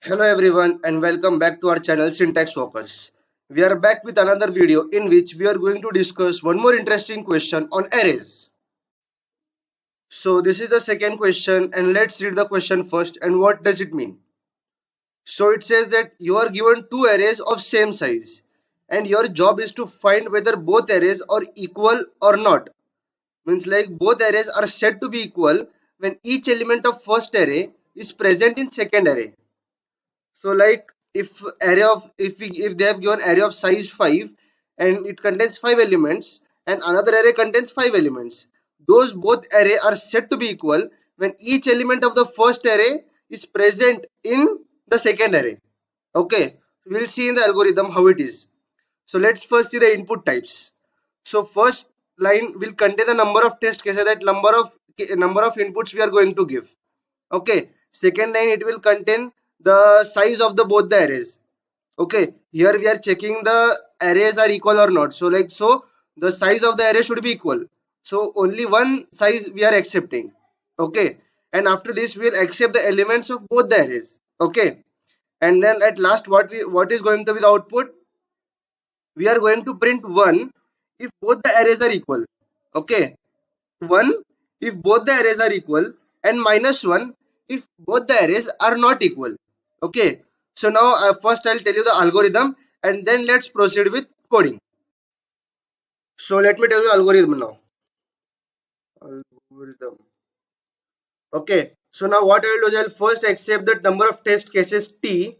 Hello everyone and welcome back to our channel Syntax Walkers. We are back with another video in which we are going to discuss one more interesting question on arrays. So this is the second question and let's read the question first and what does it mean. So it says that you are given two arrays of same size and your job is to find whether both arrays are equal or not. Means like both arrays are said to be equal when each element of first array is present in second array. So like if they have given array of size 5 and it contains 5 elements and another array contains 5 elements, those both array are said to be equal when each element of the first array is present in the second array. Okay, we'll see in the algorithm how it is. So let's first see the input types. So first line will contain the number of test cases, that number of inputs we are going to give. Okay, second line it will contain the size of the both the arrays. Okay, here we are checking the arrays are equal or not. So the size of the array should be equal, so only one size we are accepting. Okay, and after this we will accept the elements of both the arrays. Okay, and then at last what is going to be the output? We are going to print 1 if both the arrays are equal. Okay, 1 if both the arrays are equal and -1 if both the arrays are not equal. Okay, so now first I'll tell you the algorithm and then let's proceed with coding. So let me tell you the algorithm now. Algorithm. Okay, so now what I will do is I'll first accept the number of test cases t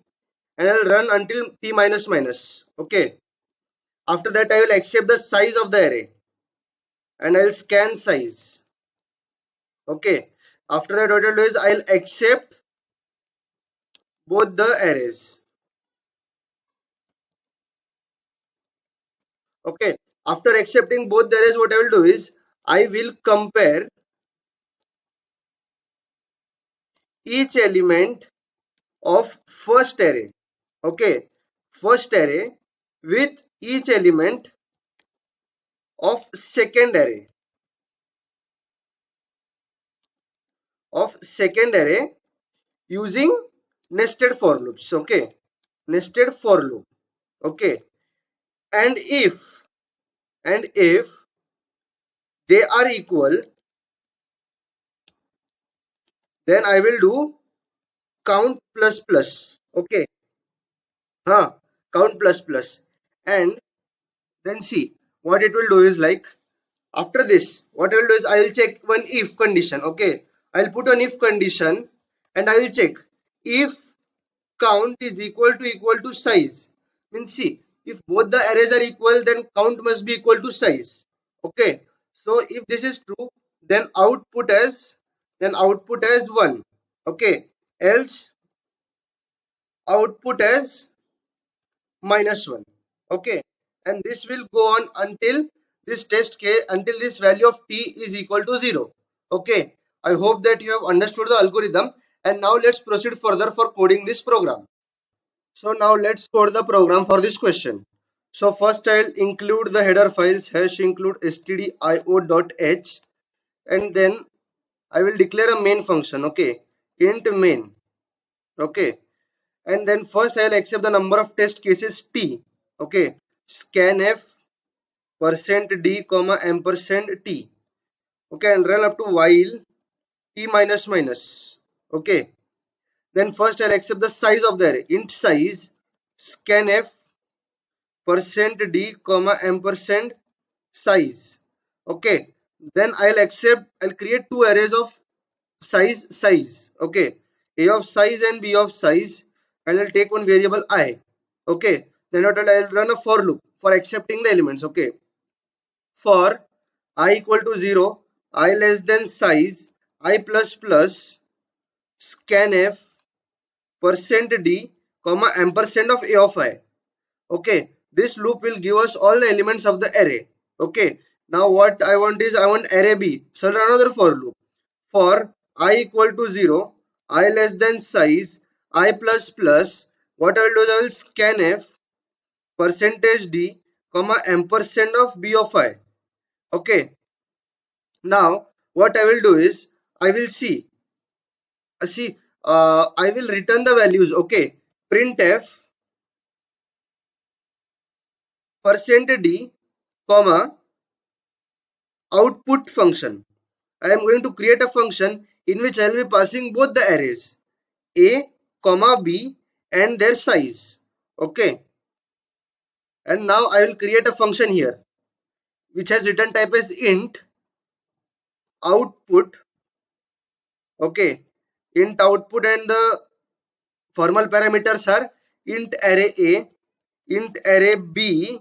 and I'll run until t minus minus. Okay, after that I will accept the size of the array and I'll scan size. Okay, after that what I'll do is I'll accept both the arrays. Okay, after accepting both the arrays, what I will do is I will compare each element of first array. Okay, first array with each element of second array using nested for loops. Okay, nested for loop. Okay, and if they are equal, then I will do count plus plus. Okay, count plus plus, and then see what it will do is like after this what I will do is I will check one if condition. Okay, I'll put an if condition and I will check if count is equal to size. Means see, if both the arrays are equal then count must be equal to size. Okay, so if this is true then output as 1. Okay, else output as -1. Okay, and this will go on until this test case, until this value of t is equal to 0. Okay, I hope that you have understood the algorithm and now let's proceed further for coding this program. So now let's code the program for this question. So first I'll include the header files #include stdio.h and then I will declare a main function. Okay, int main. Okay, and then first I'll accept the number of test cases t. Okay, scanf %d comma ampersand t. Okay, and run up to while t minus minus. Okay, then first I'll accept the size of the array, int size scanf %d comma ampersand size. Okay, then I'll create two arrays of size. Okay, a of size and b of size, and I'll take one variable I. Okay, then I'll run a for loop for accepting the elements. Okay, for I equal to 0, I less than size, I plus plus scanf %d comma ampersand of a of I. Okay, this loop will give us all the elements of the array. Okay, now what I want is I want array b, so another for loop for I equal to 0, I less than size, I plus plus, what I will do is I will scanf %d comma ampersand of b of I. Okay, now what I will do is I will see I will return the values. Okay, printf %d comma output function. I am going to create a function in which I will be passing both the arrays a comma b and their size. Okay, and now I will create a function here which has return type as int output. Okay, int output, and the formal parameters are int array a, int array b,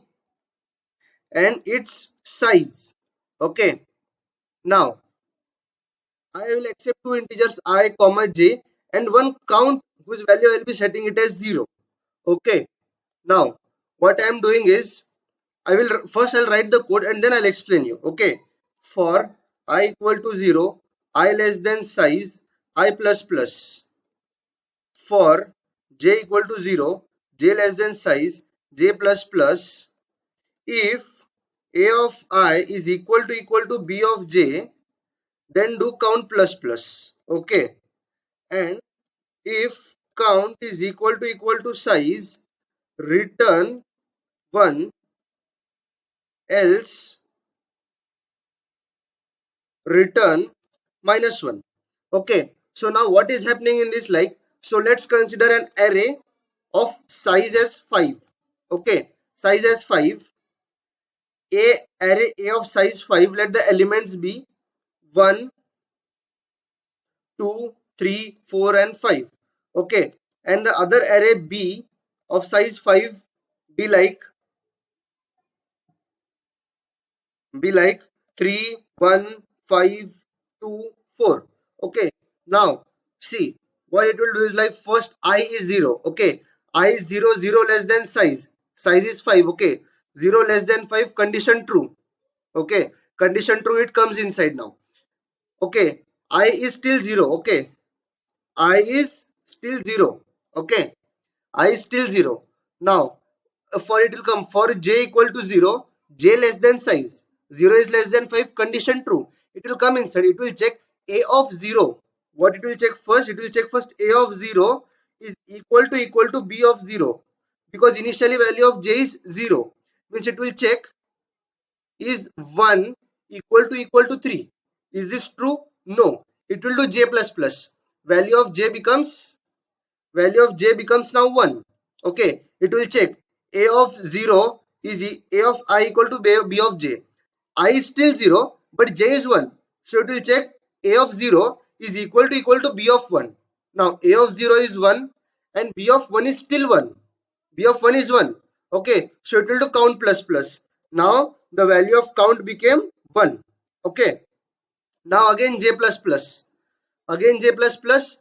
and its size. Okay, now I will accept two integers I comma j and one count whose value I will be setting it as 0. Okay, now what I am doing is I'll write the code and then I'll explain you. Okay, for I equal to 0, I less than size, I plus plus. For j equal to 0, j less than size, j plus plus. If a of I is equal to b of j, then do count plus plus. Okay, and if count is equal to size, return 1, else return -1. Okay, so now what is happening in this, like, so let's consider an array of size as 5. Okay, size as 5, a array a of size 5, let the elements be 1, 2, 3, 4 and 5. Okay, and the other array b of size 5 be like 3, 1, 5, 2, 4. Okay, now see what it will do is, like, first I is 0. Okay, I is 0, 0 less than size, size is 5. Okay, 0 less than 5, condition true. Okay, condition true, it comes inside now. Okay, I is still 0. Okay, I is still 0. Okay, I is still 0. Now for it will come, for j equal to 0, j less than size, 0 is less than 5, condition true, it will come inside. It will check a of 0. What it will check first? It will check first a of 0 is equal to b of 0, because initially value of j is 0, means it will check is 1 equal to 3. Is this true? No. It will do j plus plus. Value of j becomes now 1. Okay, it will check a of 0 is a of I equal to b of j. I is still 0 but j is 1, so it will check a of 0 is equal to b of 1. Now a of 0 is 1 and b of 1 is still 1. B of 1 is 1. Okay, so it will do count plus plus. Now the value of count became 1. Okay, now again j plus plus. Again j plus plus,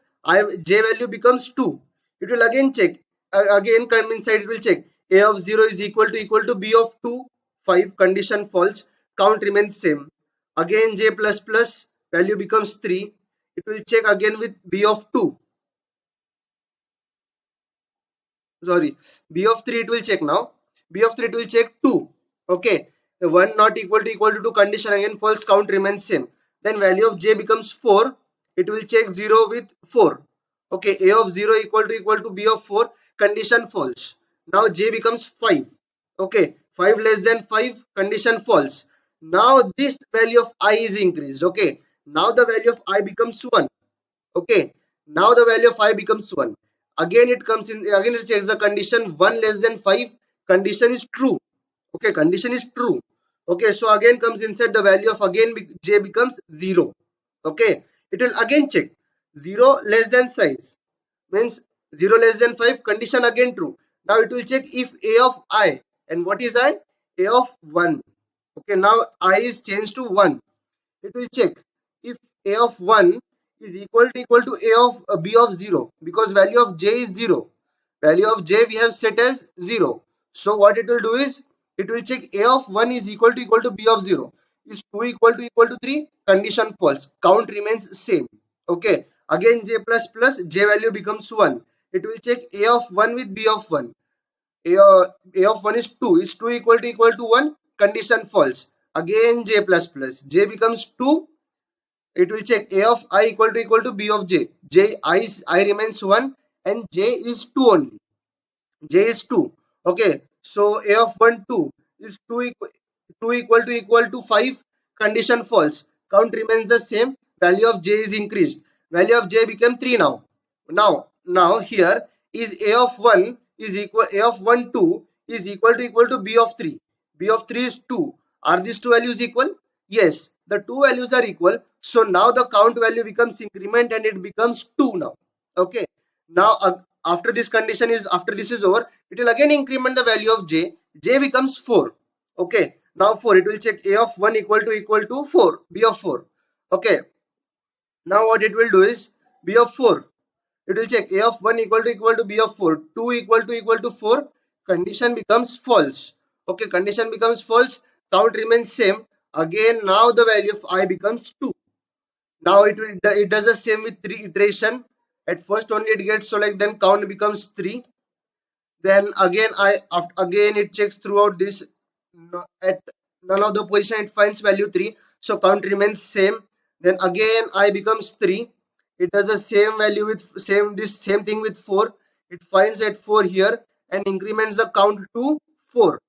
j value becomes 2. It will again check, again come inside, it will check a of 0 is equal to b of 2, 5, condition false, count remains same. Again j plus plus, value becomes 3. It will check again with b of 2, sorry, b of 3 it will check now. B of 3 it will check 2. Okay, 1 not equal to 2, condition again false, count remains same. Then value of j becomes 4. It will check 0 with 4. Okay, a of 0 equal to b of 4, condition false. Now j becomes 5. Okay, 5 less than 5, condition false. Now this value of I is increased. Okay, now the value of I becomes 1. Okay, now the value of I becomes 1. Again it comes in, again it checks the condition, 1 less than 5, condition is true. Okay, condition is true. Okay, so again comes inside, the value of again j becomes 0. Okay, it will again check 0 less than size, means 0 less than 5, condition again true. Now it will check if a of I, and what is I? A of 1. Okay, now I is changed to 1. It will check if a of 1 is equal to a of b of 0, because value of j is 0. Value of j we have set as 0. So what it will do is, it will check a of 1 is equal to b of 0. Is 2 equal to 3? Condition false. Count remains same. Okay. Again j plus plus, j value becomes 1. It will check a of 1 with b of 1. A of 1 is 2. Is 2 equal to 1? Condition false. Again j plus plus. J becomes 2. it will check a of I equal to b of j. I remains 1 and j is 2 only. J is 2. Okay, so a of 1 2 is 2 equal to 5. Condition false. Count remains the same. Value of j is increased. Value of j became 3 now. Now here is a of 1 is equal a of 1 2 is equal to b of 3. B of 3 is 2. Are these two values equal? Yes, the two values are equal. So now the count value becomes increment and it becomes 2 now. Okay. Now after this condition is after this is over, it will again increment the value of j. J becomes 4. Okay. Now 4, it will check a of 1 equal to 4. B of 4. Okay. Now what it will do is b of 4. It will check a of 1 equal to b of 4. 2 equal to 4. Condition becomes false. Okay, condition becomes false. Count remains same. Again, now the value of I becomes 2. Now it does the same with 3 iteration. At first only it gets select, then count becomes 3. Then again it checks throughout this. At none of the position it finds value 3. So count remains same. Then again I becomes 3. It does the same value with same thing with 4. It finds at 4 here and increments the count to 4.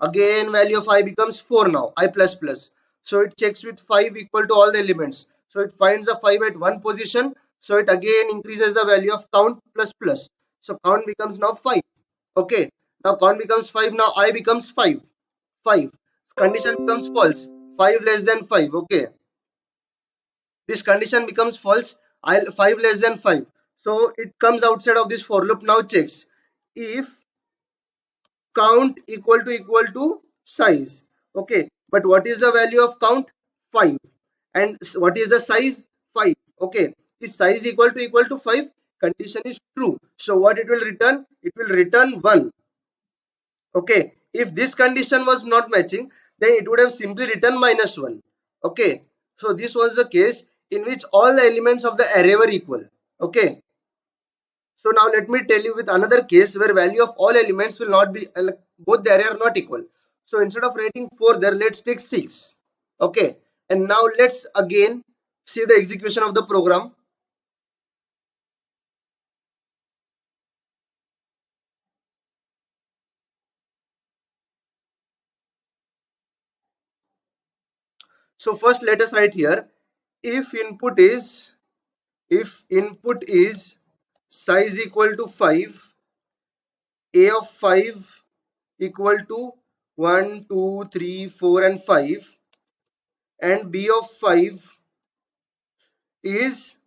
Again value of I becomes 4 now, I plus plus. So it checks with 5 equal to all the elements. So it finds the 5 at one position. So it again increases the value of count plus plus. So count becomes now 5. Okay. Now count becomes 5. Now I becomes 5. 5. Condition becomes false. 5 less than 5. Okay. This condition becomes false. 5 less than 5. So it comes outside of this for loop. Now checks if count equal to size. Okay, but what is the value of count? 5. And what is the size? 5. Okay, is size equal to 5? Condition is true. So what it will return? It will return 1. Okay, if this condition was not matching, then it would have simply written -1. Okay, so this was the case in which all the elements of the array were equal. Okay, so now let me tell you with another case where value of all elements will not be both the array are not equal. So instead of writing 4 there, let's take 6. Okay, and now let's again see the execution of the program. So first let us write here if input is size equal to 5, a of 5 equal to 1 2 3 4 and 5, and b of 5 is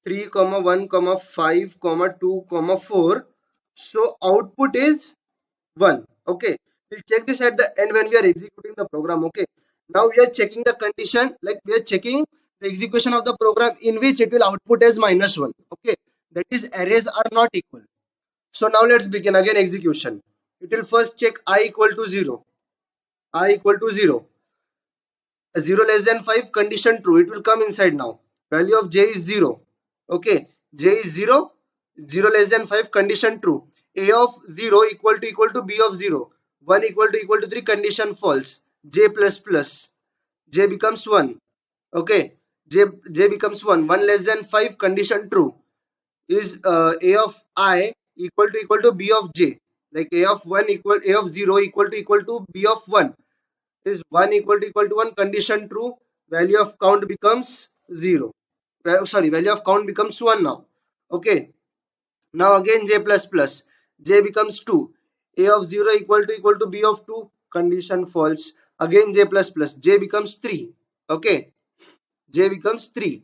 3 comma 1 comma 5 comma 2 comma 4. So output is 1. Okay, we'll check this at the end when we are executing the program. Okay, now we are checking the condition, like we are checking the execution of the program in which it will output as -1. Okay, that is arrays are not equal. So now let's begin again execution. It will first check I equal to 0. I equal to 0. 0 less than 5, condition true. It will come inside now. Value of j is 0. Okay, j is 0. 0 less than 5, condition true. A of 0 equal to b of 0. 1 equal to 3, condition false. J plus plus. J becomes 1. Okay, j becomes 1. 1 less than 5, condition true. Is a of I equal to b of j. Like a of 0 equal to b of 1. Is 1 equal to 1, condition true. Value of count becomes 0. Value of count becomes 1 now. Okay, now again j plus plus. J becomes 2. A of 0 equal to b of 2, condition false. Again j plus plus. J becomes 3. Okay, j becomes 3.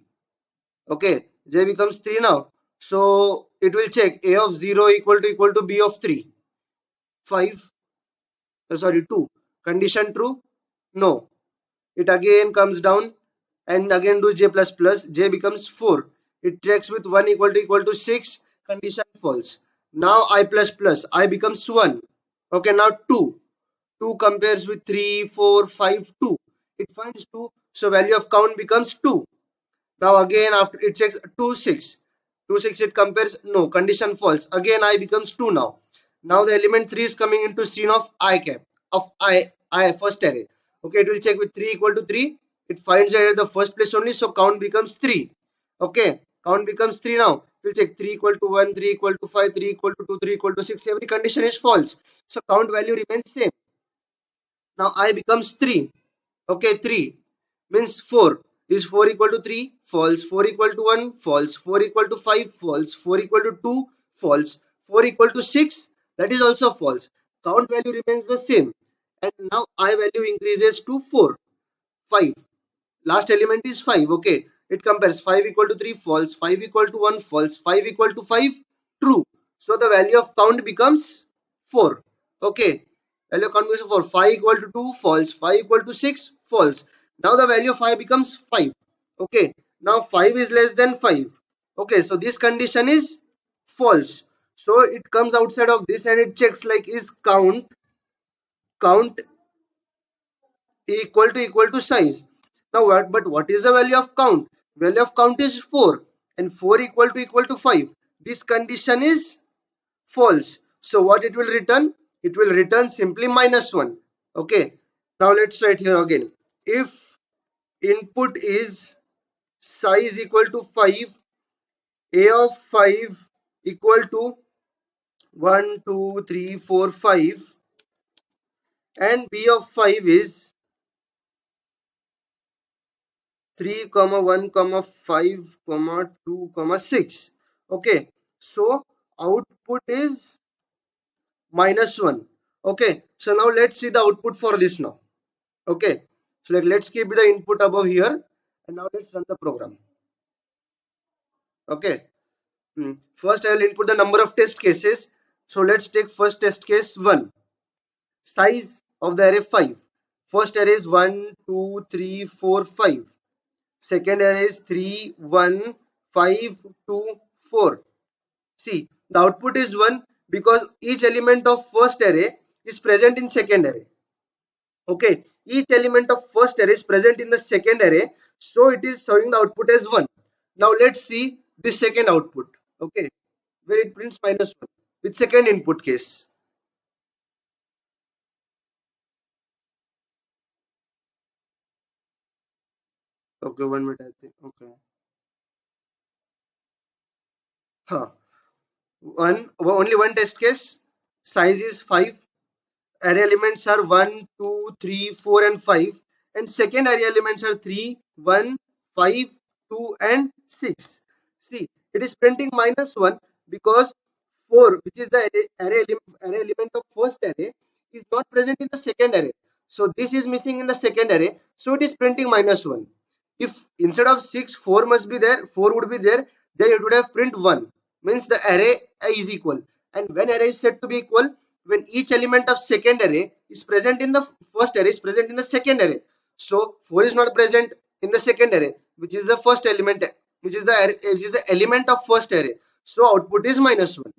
Okay, j becomes 3 now. So it will check a of 0 equal to b of 3. 5. 2. Condition true. No. It again comes down and again do j plus plus. J becomes 4. It checks with 1 equal to 6. Condition false. Now I plus plus. I becomes 1. Okay, now 2. 2 compares with 3, 4, 5, 2. It finds 2. So value of count becomes 2. Now again after it checks 2, 6. 2, 6 it compares. No. Condition false. Again I becomes 2 now. Now the element 3 is coming into scene of I cap. Of I first array. Okay, it will check with 3 equal to 3. it finds it at the first place only, so count becomes 3. Okay, count becomes 3 now. We'll check 3 equal to 1, 3 equal to 5, 3 equal to 2, 3 equal to 6. Every condition is false. So count value remains same. Now I becomes 3. Okay, 3 means 4. Is 4 equal to 3? False. 4 equal to 1? False. 4 equal to 5? False. 4 equal to 2? False. 4 equal to 6? That is also false. Count value remains the same. And now I value increases to 4. 5. Last element is 5. Okay. It compares 5 equal to 3? False. 5 equal to 1? False. 5 equal to 5? True. So the value of count becomes 4. Okay. Value of count becomes 4. 5 equal to 2? False. 5 equal to 6? False. Now the value of 5 becomes 5. Okay. Now 5 is less than 5. Okay. So this condition is false. So it comes outside of this and it checks like is count equal to size. Now what is the value of count? Value of count is 4 and 4 equal to 5. This condition is false. So what it will return? It will return simply -1. Okay. Now let's write here again. If input is size equal to 5, a of 5 equal to 1, 2, 3, 4, 5 and b of 5 is 3, 1, 5, 2, 6. Okay. So output is -1. Okay. So now let's see the output for this now. Okay. So let's keep the input above here and now let's run the program. Okay. First I will input the number of test cases. So let's take first test case 1. Size of the array 5. First array is 1, 2, 3, 4, 5. Second array is 3, 1, 5, 2, 4. See, the output is 1 because each element of first array is present in second array. Okay, each element of first array is present in the second array, so it is showing the output as 1. Now let's see the second output. Okay, where it prints -1 with second input case. Okay, 1 minute I think. Okay. Huh. Only one test case. Size is 5. Array elements are 1, 2, 3, 4 and 5 and second array elements are 3, 1, 5, 2 and 6. See, it is printing -1 because 4 which is the array element of first array is not present in the second array. So this is missing in the second array, so it is printing -1. If instead of 6 4 must be there, 4 would be there, then it would have print 1, means the array is equal. And when array is said to be equal, when each element of second array is present in the first array is present in the second array. So 4 is not present in the second array, which is the first element, which is the element of first array. So output is -1.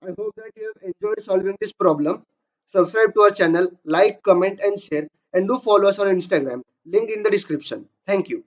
I hope that you have enjoyed solving this problem. Subscribe to our channel, like, comment and share, and do follow us on Instagram. Link in the description. Thank you.